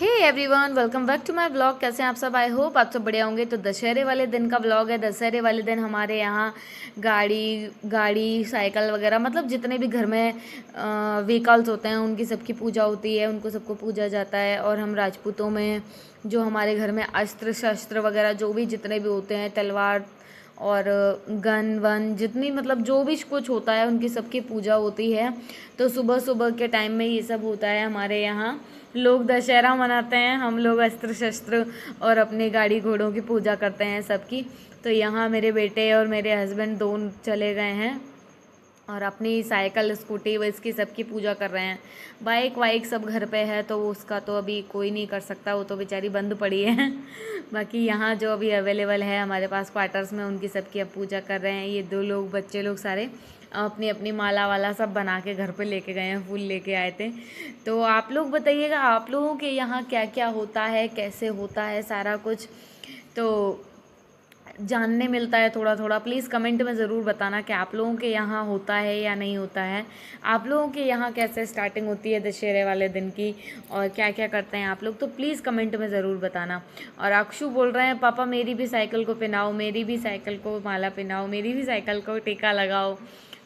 Hey everyone, welcome back to my blog. कैसे हैं आप सब? आई होप आप सब बढ़िया होंगे। तो दशहरे वाले दिन का ब्लॉग है। दशहरे वाले दिन हमारे यहाँ गाड़ी साइकिल वगैरह मतलब जितने भी घर में व्हीकल्स होते हैं उनकी सबकी पूजा होती है, उनको सबको पूजा जाता है। और हम राजपूतों में जो हमारे घर में अस्त्र शस्त्र वगैरह जो भी जितने भी होते हैं, तलवार और गन वन जितनी मतलब जो भी कुछ होता है उनकी सबकी पूजा होती है। तो सुबह सुबह के टाइम में ये सब होता है हमारे यहाँ। लोग दशहरा मनाते हैं, हम लोग अस्त्र शस्त्र और अपनी गाड़ी घोड़ों की पूजा करते हैं सबकी। तो यहाँ मेरे बेटे और मेरे हस्बैंड दोनों चले गए हैं और अपनी साइकिल स्कूटी व इसकी सबकी पूजा कर रहे हैं। बाइक वाइक सब घर पे है तो उसका तो अभी कोई नहीं कर सकता, वो तो बेचारी बंद पड़ी है। बाकी यहाँ जो अभी अवेलेबल है हमारे पास क्वार्टर्स में उनकी सबकी अब पूजा कर रहे हैं। ये दो लोग बच्चे लोग सारे अपनी अपनी माला वाला सब बना के घर पे लेके गए हैं, फूल लेके आए थे। तो आप लोग बताइएगा आप लोगों के यहाँ क्या क्या होता है, कैसे होता है सारा कुछ, तो जानने मिलता है थोड़ा थोड़ा। प्लीज़ कमेंट में ज़रूर बताना कि आप लोगों के यहाँ होता है या नहीं होता है। आप लोगों के यहाँ कैसे स्टार्टिंग होती है दशहरे वाले दिन की और क्या क्या करते हैं आप लोग, तो प्लीज़ कमेंट में ज़रूर बताना। और अक्षु बोल रहे हैं पापा मेरी भी साइकिल को पहनाओ, मेरी भी साइकिल को माला पहनाओ, मेरी भी साइकिल को टीका लगाओ।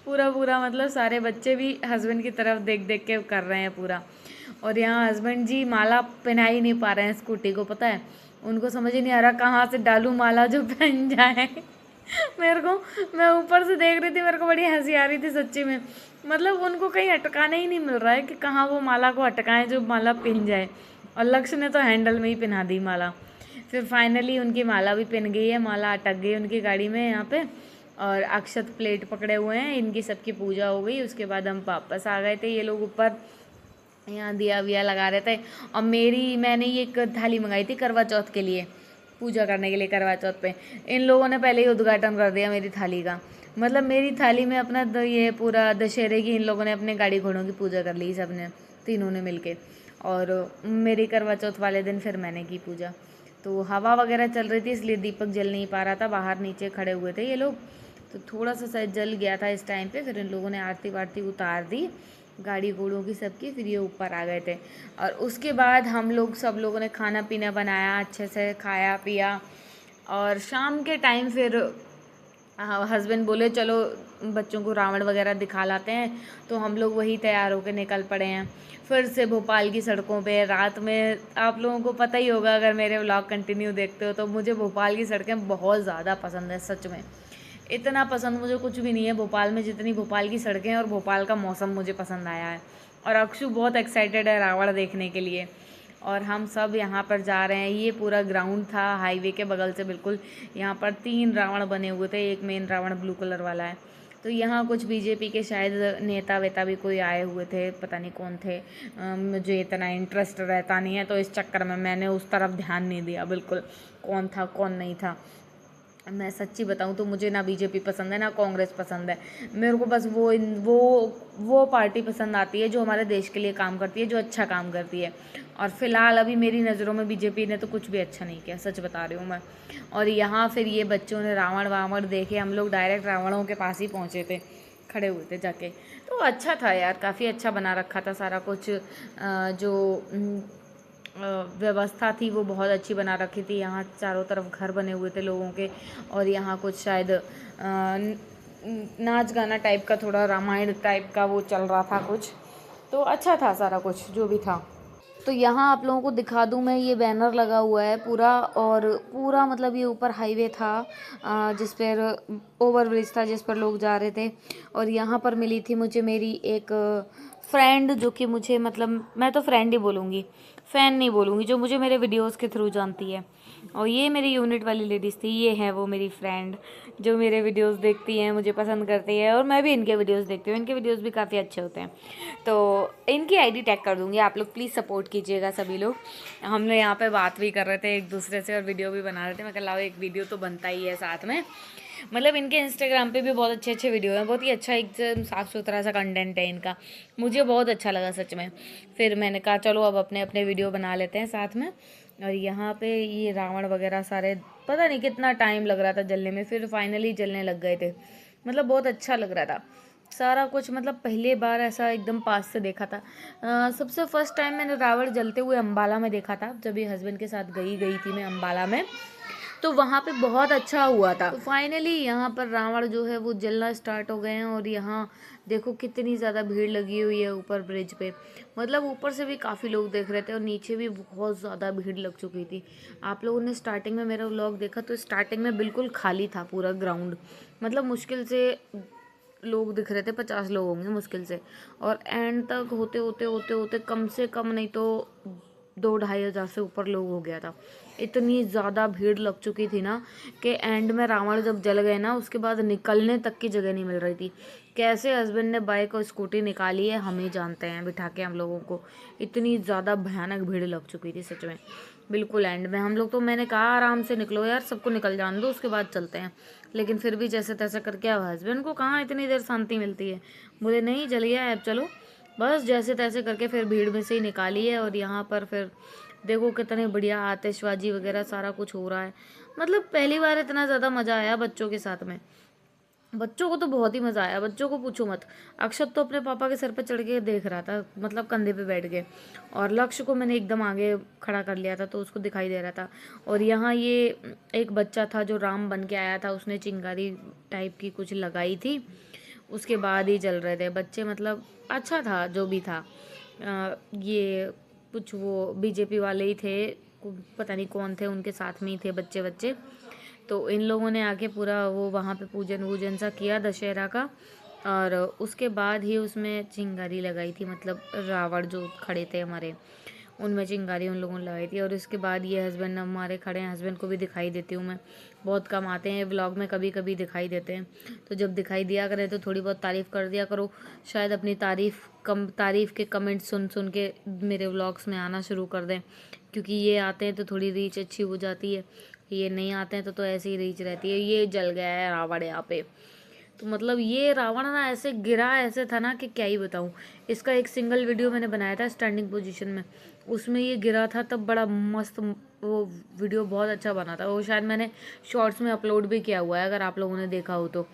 पूरा पूरा मतलब सारे बच्चे भी हस्बैंड की तरफ देख देख के कर रहे हैं पूरा। और यहाँ हस्बैंड जी माला पहना ही नहीं पा रहे हैं स्कूटी को, पता है उनको समझ ही नहीं आ रहा कहाँ से डालूं माला जो पहन जाए। मेरे को, मैं ऊपर से देख रही थी, मेरे को बड़ी हंसी आ रही थी सच्ची में। मतलब उनको कहीं अटकाने ही नहीं मिल रहा है कि कहाँ वो माला को अटकाएं जो माला पहन जाए। और लक्ष्य ने तो हैंडल में ही पहना दी माला। फिर फाइनली उनकी माला भी पहन गई है, माला अटक गई उनकी गाड़ी में यहाँ पे। और अक्षत प्लेट पकड़े हुए हैं, इनकी सबकी पूजा हो गई। उसके बाद हम वापस आ गए थे, ये लोग ऊपर यहाँ दिया विया लगा रहे थे। और मैंने ये एक थाली मंगाई थी करवा चौथ के लिए, पूजा करने के लिए करवा चौथ पे। इन लोगों ने पहले ही उद्घाटन कर दिया मेरी थाली का। मतलब मेरी थाली में अपना ये पूरा दशहरे की इन लोगों ने अपने गाड़ी घोड़ों की पूजा कर ली सबने, तीनों ने मिलके। और मेरी करवा चौथ वाले दिन फिर मैंने की पूजा। तो हवा वगैरह चल रही थी इसलिए दीपक जल नहीं पा रहा था, बाहर नीचे खड़े हुए थे ये लोग। तो थोड़ा सा शायद जल गया था इस टाइम पे। फिर इन लोगों ने आरती वारती उतार दी गाड़ी घोड़ों की सबकी, फिर ये ऊपर आ गए थे। और उसके बाद हम लोग सब लोगों ने खाना पीना बनाया, अच्छे से खाया पिया। और शाम के टाइम फिर हस्बैंड बोले चलो बच्चों को रावण वगैरह दिखा लाते हैं। तो हम लोग वही तैयार होकर निकल पड़े हैं फिर से भोपाल की सड़कों पे रात में। आप लोगों को पता ही होगा अगर मेरे व्लॉग कंटिन्यू देखते हो तो मुझे भोपाल की सड़कें बहुत ज़्यादा पसंद है सच में। इतना पसंद मुझे कुछ भी नहीं है भोपाल में जितनी भोपाल की सड़कें और भोपाल का मौसम मुझे पसंद आया है। और अक्षु बहुत एक्साइटेड है रावण देखने के लिए। और हम सब यहाँ पर जा रहे हैं। ये पूरा ग्राउंड था हाईवे के बगल से बिल्कुल। यहाँ पर 3 रावण बने हुए थे, एक मेन रावण ब्लू कलर वाला है। तो यहाँ कुछ बीजेपी के शायद नेता वेता भी कोई आए हुए थे, पता नहीं कौन थे। मुझे इतना इंटरेस्ट रहता नहीं है तो इस चक्कर में मैंने उस तरफ ध्यान नहीं दिया बिल्कुल, कौन था कौन नहीं था। मैं सच्ची बताऊं तो मुझे ना बीजेपी पसंद है ना कांग्रेस पसंद है। मेरे को बस वो पार्टी पसंद आती है जो हमारे देश के लिए काम करती है, जो अच्छा काम करती है। और फिलहाल अभी मेरी नज़रों में बीजेपी ने तो कुछ भी अच्छा नहीं किया, सच बता रही हूँ मैं। और यहाँ फिर ये बच्चों ने रावण वावण देखे, हम लोग डायरेक्ट रावणों के पास ही पहुँचे थे, खड़े हुए थे जाके। तो अच्छा था यार, काफ़ी अच्छा बना रखा था सारा कुछ। जो व्यवस्था थी वो बहुत अच्छी बना रखी थी। यहाँ चारों तरफ घर बने हुए थे लोगों के। और यहाँ कुछ शायद नाच गाना टाइप का, थोड़ा रामायण टाइप का वो चल रहा था कुछ। तो अच्छा था सारा कुछ जो भी था। तो यहाँ आप लोगों को दिखा दूँ मैं, ये बैनर लगा हुआ है पूरा। और पूरा मतलब ये ऊपर हाईवे था जिस पर ओवर ब्रिज था जिस पर लोग जा रहे थे। और यहाँ पर मिली थी मुझे मेरी एक फ्रेंड, जो कि मुझे मतलब मैं तो फ्रेंड ही बोलूँगी, फ़ैन नहीं बोलूँगी, जो मुझे मेरे वीडियोस के थ्रू जानती है। और ये मेरी यूनिट वाली लेडीज़ थी, ये है वो मेरी फ्रेंड जो मेरे वीडियोस देखती हैं, मुझे पसंद करती है। और मैं भी इनके वीडियोस देखती हूँ, इनके वीडियोस भी काफ़ी अच्छे होते हैं। तो इनकी आईडी टैग कर दूँगी, आप लोग प्लीज़ सपोर्ट कीजिएगा सभी लोग। हम लोग यहाँ पे बात भी कर रहे थे एक दूसरे से और वीडियो भी बना रहे थे। मैं कह लाओ एक वीडियो तो बनता ही है साथ में। मतलब इनके इंस्टाग्राम पे भी बहुत अच्छे अच्छे वीडियो हैं, बहुत ही अच्छा एकदम साफ़ सुथरा सा कंटेंट है इनका, मुझे बहुत अच्छा लगा सच में। फिर मैंने कहा चलो अब अपने अपने वीडियो बना लेते हैं साथ में। और यहाँ पे ये रावण वगैरह सारे, पता नहीं कितना टाइम लग रहा था जलने में, फिर फाइनली जलने लग गए थे। मतलब बहुत अच्छा लग रहा था। सारा कुछ मतलब पहली बार ऐसा एकदम पास से देखा था। सबसे फर्स्ट टाइम मैंने रावण जलते हुए अम्बाला में देखा था, जब ये हस्बैंड के साथ गई थी मैं अम्बाला में, तो वहाँ पे बहुत अच्छा हुआ था। तो फाइनली यहाँ पर रावण जो है वो जलना स्टार्ट हो गए हैं, और यहाँ देखो कितनी ज़्यादा भीड़ लगी हुई है ऊपर ब्रिज पे। मतलब ऊपर से भी काफ़ी लोग देख रहे थे और नीचे भी बहुत ज़्यादा भीड़ लग चुकी थी। आप लोगों ने स्टार्टिंग में मेरा व्लॉग देखा तो स्टार्टिंग में बिल्कुल खाली था पूरा ग्राउंड, मतलब मुश्किल से लोग दिख रहे थे, 50 लोग होंगे मुश्किल से, और एंड तक होते होते होते होते कम से कम नहीं तो 2-2.5 हज़ार से ऊपर लोग हो गया था। इतनी ज़्यादा भीड़ लग चुकी थी ना कि एंड में रावण जब जल गए ना उसके बाद निकलने तक की जगह नहीं मिल रही थी। कैसे हस्बैंड ने बाइक और स्कूटी निकाली है हम ही जानते हैं, बिठा के हम लोगों को। इतनी ज़्यादा भयानक भीड़ लग चुकी थी सच में, बिल्कुल एंड में। हम लोग तो, मैंने कहा आराम से निकलो यार, सबको निकल जाने दो उसके बाद चलते हैं, लेकिन फिर भी जैसे तैसे करके अब हस्बैंड को कहाँ इतनी देर शांति मिलती है, बोले नहीं जल गया है अब चलो, बस जैसे तैसे करके फिर भीड़ में से ही निकाली है। और यहाँ पर फिर देखो कितने बढ़िया आतिशबाजी वगैरह सारा कुछ हो रहा है। मतलब पहली बार इतना ज़्यादा मज़ा आया बच्चों के साथ में, बच्चों को तो बहुत ही मज़ा आया, बच्चों को पूछो मत। अक्षत तो अपने पापा के सर पे चढ़ के देख रहा था, मतलब कंधे पे बैठ के, और लक्ष्य को मैंने एकदम आगे खड़ा कर लिया था तो उसको दिखाई दे रहा था। और यहाँ ये एक बच्चा था जो राम बन के आया था, उसने चिंगारी टाइप की कुछ लगाई थी, उसके बाद ही चल रहे थे बच्चे। मतलब अच्छा था जो भी था। ये कुछ वो बीजेपी वाले ही थे, पता नहीं कौन थे, उनके साथ में ही थे बच्चे बच्चे। तो इन लोगों ने आके पूरा वो वहाँ पे पूजन वूजन सा किया दशहरा का, और उसके बाद ही उसमें चिंगारी लगाई थी। मतलब रावण जो खड़े थे हमारे, उनमें चिंगारी उन लोगों ने लगाई थी। और इसके बाद ये हस्बैंड हमारे खड़े हैं, हस्बैंड को भी दिखाई देती हूँ मैं, बहुत कम आते हैं व्लॉग में, कभी कभी दिखाई देते हैं। तो जब दिखाई दिया करें तो थोड़ी बहुत तारीफ़ कर दिया करो, शायद अपनी तारीफ़ के कमेंट सुन सुन के मेरे व्लॉग्स में आना शुरू कर दें, क्योंकि ये आते हैं तो थोड़ी रीच अच्छी हो जाती है, ये नहीं आते हैं तो ऐसे ही रीच रहती है। ये जल गया है रावण यहाँ पे। तो मतलब ये रावण ना ऐसे गिरा, ऐसे था ना कि क्या ही बताऊँ। इसका एक सिंगल वीडियो मैंने बनाया था स्टैंडिंग पोजीशन में, उसमें ये गिरा था तब बड़ा मस्त वो वीडियो बहुत अच्छा बना था। वो शायद मैंने शॉर्ट्स में अपलोड भी किया हुआ है, अगर आप लोगों ने देखा हो तो।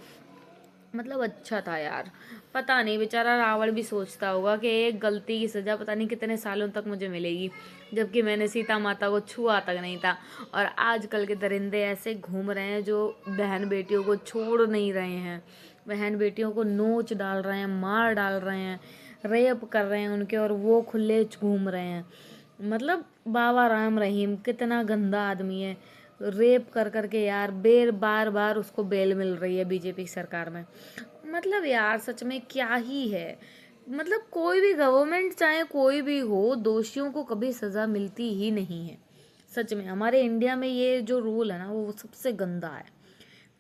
मतलब अच्छा था यार। पता नहीं बेचारा रावण भी सोचता होगा कि एक गलती की सज़ा पता नहीं कितने सालों तक मुझे मिलेगी, जबकि मैंने सीता माता को छुआ तक नहीं था। और आजकल के दरिंदे ऐसे घूम रहे हैं जो बहन बेटियों को छोड़ नहीं रहे हैं, बहन बेटियों को नोच डाल रहे हैं, मार डाल रहे हैं, रेप कर रहे हैं उनके, और वो खुले घूम रहे हैं। मतलब बाबा राम रहीम कितना गंदा आदमी है, रेप कर करके यार बार बार उसको बेल मिल रही है बीजेपी सरकार में। मतलब यार सच में क्या ही है। मतलब कोई भी गवर्नमेंट चाहे कोई भी हो, दोषियों को कभी सज़ा मिलती ही नहीं है। सच में हमारे इंडिया में ये जो रूल है ना वो सबसे गंदा है,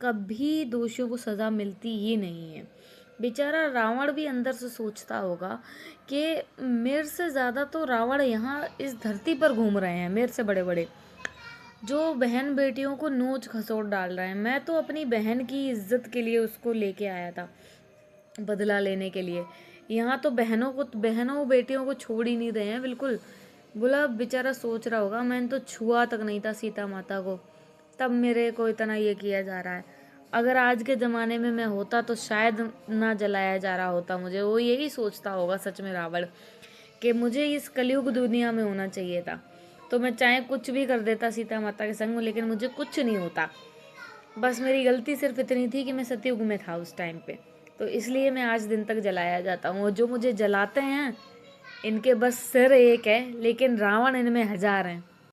कभी दोषियों को सज़ा मिलती ही नहीं है। बेचारा रावण भी अंदर से सोचता होगा कि मेरे से ज़्यादा तो रावण यहाँ इस धरती पर घूम रहे हैं, मेरे से बड़े बड़े, जो बहन बेटियों को नोच खसोट डाल रहे हैं। मैं तो अपनी बहन की इज्जत के लिए उसको लेके आया था, बदला लेने के लिए। यहाँ तो बहनों बेटियों को छोड़ ही नहीं रहे हैं बिल्कुल। बोला बेचारा सोच रहा होगा मैंने तो छुआ तक नहीं था सीता माता को, तब मेरे को इतना ये किया जा रहा है। अगर आज के ज़माने में मैं होता तो शायद ना जलाया जा रहा होता मुझे। वो यही सोचता होगा सच में रावण, कि मुझे इस कलयुग दुनिया में होना चाहिए था, तो मैं चाहे कुछ भी कर देता सीता माता के संग, लेकिन मुझे कुछ नहीं होता। बस मेरी गलती सिर्फ इतनी थी कि मैं सतयुग में था उस टाइम पे, तो इसलिए मैं आज दिन तक जलाया जाता हूँ। और जो मुझे जलाते हैं इनके बस सिर एक है, लेकिन रावण इनमें 1000 हैं।